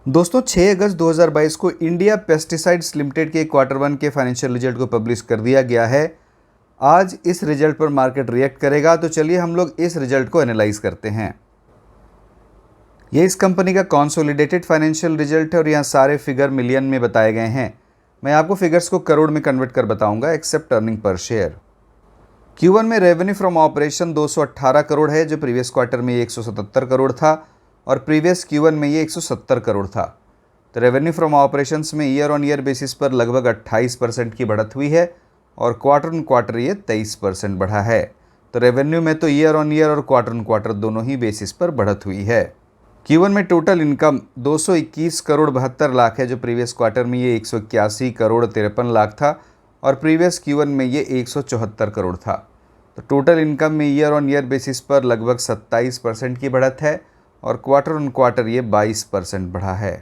दोस्तों 6 अगस्त 2022 को India pesticides limited के क्वार्टर 1 के फाइनेंशियल रिजल्ट को पब्लिश कर दिया गया है। आज इस रिजल्ट पर मार्केट रिएक्ट करेगा, तो चलिए हम लोग इस रिजल्ट को एनालाइज करते हैं। ये इस कंपनी का कंसोलिडेटेड फाइनेंशियल रिजल्ट है और यहाँ सारे फिगर मिलियन में बताए गए हैं। मैं आपको फिगर्स को करोड़ में कन्वर्ट कर बताऊंगा accept earning per share. Q1 में रेवेन्यू फ्रॉम ऑपरेशन 218 करोड़ है, जो प्रीवियस क्वार्टर में 177 करोड़ था और प्रीवियस Q1 में ये 170 करोड़ था। तो रेवेन्यू फ्रॉम ऑपरेशंस में ईयर ऑन ईयर बेसिस पर लगभग 28% की बढ़त हुई है और क्वार्टर ऑन क्वार्टर ये 23% बढ़ा है। तो रेवेन्यू में तो ईयर ऑन ईयर और क्वार्टर ऑन क्वार्टर दोनों ही बेसिस पर बढ़त हुई है। Q1 में टोटल इनकम 221 करोड़ 72 लाख है, जो प्रीवियस क्वार्टर में ये 181 करोड़ 53 लाख था और प्रीवियस Q1 में ये 174 करोड़ था। तो टोटल इनकम में ईयर ऑन ईयर बेसिस पर लगभग 27% की बढ़त है और क्वार्टर ऑन क्वार्टर ये 22% बढ़ा है।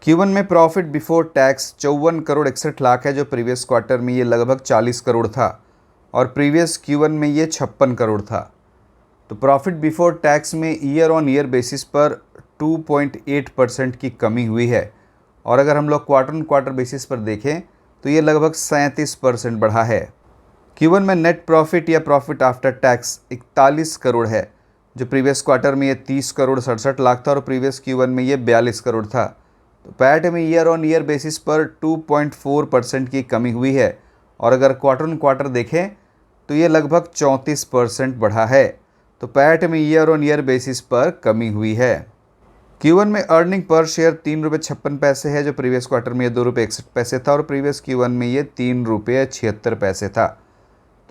Q1 में profit before tax 54 crore 61 lakh है, जो प्रीवियस क्वार्टर में ये लगभग 40 करोड़ था और प्रीवियस Q1 में ये 56 करोड़ था। तो प्रॉफिट बिफोर टैक्स में ईयर ऑन ईयर बेसिस पर 2.8% की कमी हुई है और अगर हम लोग क्वार्टर ऑन क्वार्टर बेसिस पर देखें तो ये लगभग 37% बढ़ा है। Q1 में नेट प्रॉफिट या प्रॉफिट आफ्टर टैक्स 41 करोड़ है, जो प्रीवियस क्वार्टर में ये 30 करोड़ 67 लाख था और प्रीवियस Q1 में ये 42 करोड़ था। तो पैट में ईयर ऑन ईयर बेसिस पर 2.4% की कमी हुई है और अगर क्वार्टर ऑन क्वार्टर देखें तो ये लगभग 34% बढ़ा है। तो पैट में ईयर ऑन ईयर बेसिस पर कमी हुई है। Q1 में अर्निंग पर शेयर 3 रुपये 56 पैसे है, जो प्रीवियस क्वार्टर में ये 2 रुपये 61 पैसे था और प्रीवियस Q1 में ये 3 रुपये 76 पैसे था।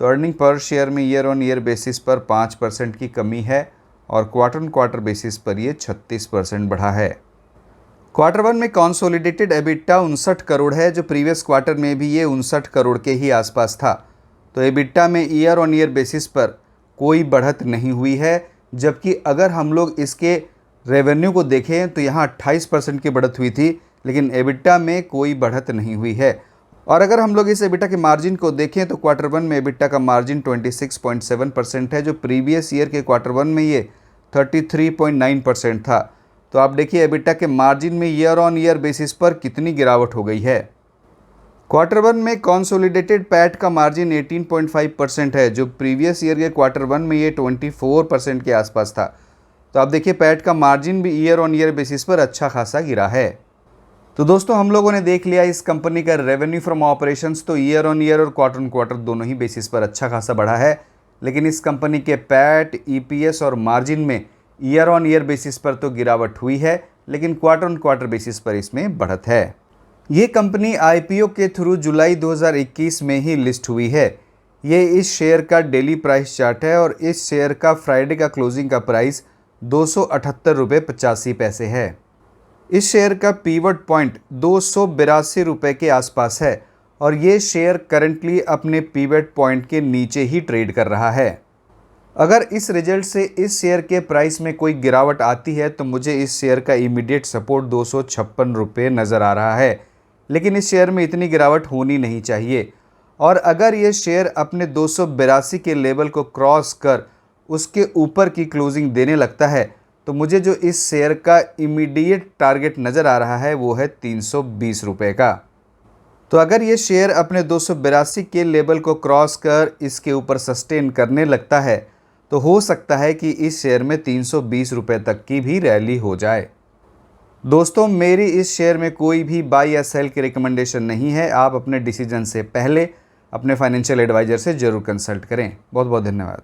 तो अर्निंग पर शेयर में ईयर ऑन ईयर बेसिस पर 5% की कमी है और क्वार्टर ऑन क्वार्टर बेसिस पर ये 36% बढ़ा है। क्वार्टर 1 में कंसोलिडेटेड एबिटा 59 करोड़ है, जो प्रीवियस क्वार्टर में भी ये 59 करोड़ के ही आसपास था। तो एबिटा में ईयर ऑन ईयर बेसिस पर कोई बढ़त नहीं हुई है, जबकि अगर हम लोग इसके रेवेन्यू को देखें तो यहाँ 28% की बढ़त हुई थी, लेकिन एबिटा में कोई बढ़त नहीं हुई है। और अगर हम लोग इस एबिटा के मार्जिन को देखें तो क्वार्टर 1 में एबिटा का मार्जिन 26.7% है, जो प्रीवियस ईयर के क्वार्टर 1 में ये 33.9% था। तो आप देखिए एबिटा के मार्जिन में ईयर ऑन ईयर बेसिस पर कितनी गिरावट हो गई है। क्वार्टर 1 में कंसोलिडेटेड पैट का मार्जिन 18.5% है, जो प्रीवियस ईयर के क्वार्टर 1 में ये 24% के आसपास था। तो आप देखिए पैट का मार्जिन भी ईयर ऑन ईयर बेसिस पर अच्छा खासा गिरा है। तो दोस्तों हम लोगों ने देख लिया इस कंपनी का रेवेन्यू फ्रॉम ऑपरेशंस तो ईयर ऑन ईयर और क्वार्टर ऑन क्वार्टर दोनों ही बेसिस पर अच्छा खासा बढ़ा है, लेकिन इस कंपनी के पैट, ईपीएस और मार्जिन में ईयर ऑन ईयर बेसिस पर तो गिरावट हुई है, लेकिन क्वार्टर ऑन क्वार्टर बेसिस पर इसमें बढ़त है। ये कंपनी आईपीओ के थ्रू जुलाई 2021 में ही लिस्ट हुई है। ये इस शेयर का डेली प्राइस चार्ट है और इस शेयर का फ्राइडे का क्लोजिंग का प्राइस 278 रुपये 85 पैसे है। इस शेयर का पीवट पॉइंट 282 रुपये के आसपास है और ये शेयर करंटली अपने पीवट पॉइंट के नीचे ही ट्रेड कर रहा है। अगर इस रिजल्ट से इस शेयर के प्राइस में कोई गिरावट आती है तो मुझे इस शेयर का इमीडिएट सपोर्ट 256 रुपये नज़र आ रहा है, लेकिन इस शेयर में इतनी गिरावट होनी नहीं चाहिए। और अगर ये शेयर अपने 282 के लेवल को क्रॉस कर उसके ऊपर की क्लोजिंग देने लगता है तो मुझे जो इस शेयर का इमीडिएट टारगेट नज़र आ रहा है वो है 320 रुपये का। तो अगर ये शेयर अपने 282 के लेवल को क्रॉस कर इसके ऊपर सस्टेन करने लगता है तो हो सकता है कि इस शेयर में 320 रुपये तक की भी रैली हो जाए। दोस्तों मेरी इस शेयर में कोई भी बाई या सेल की रिकमेंडेशन नहीं है। आप अपने डिसीजन से पहले अपने फाइनेंशियल एडवाइज़र से ज़रूर कंसल्ट करें। बहुत बहुत धन्यवाद।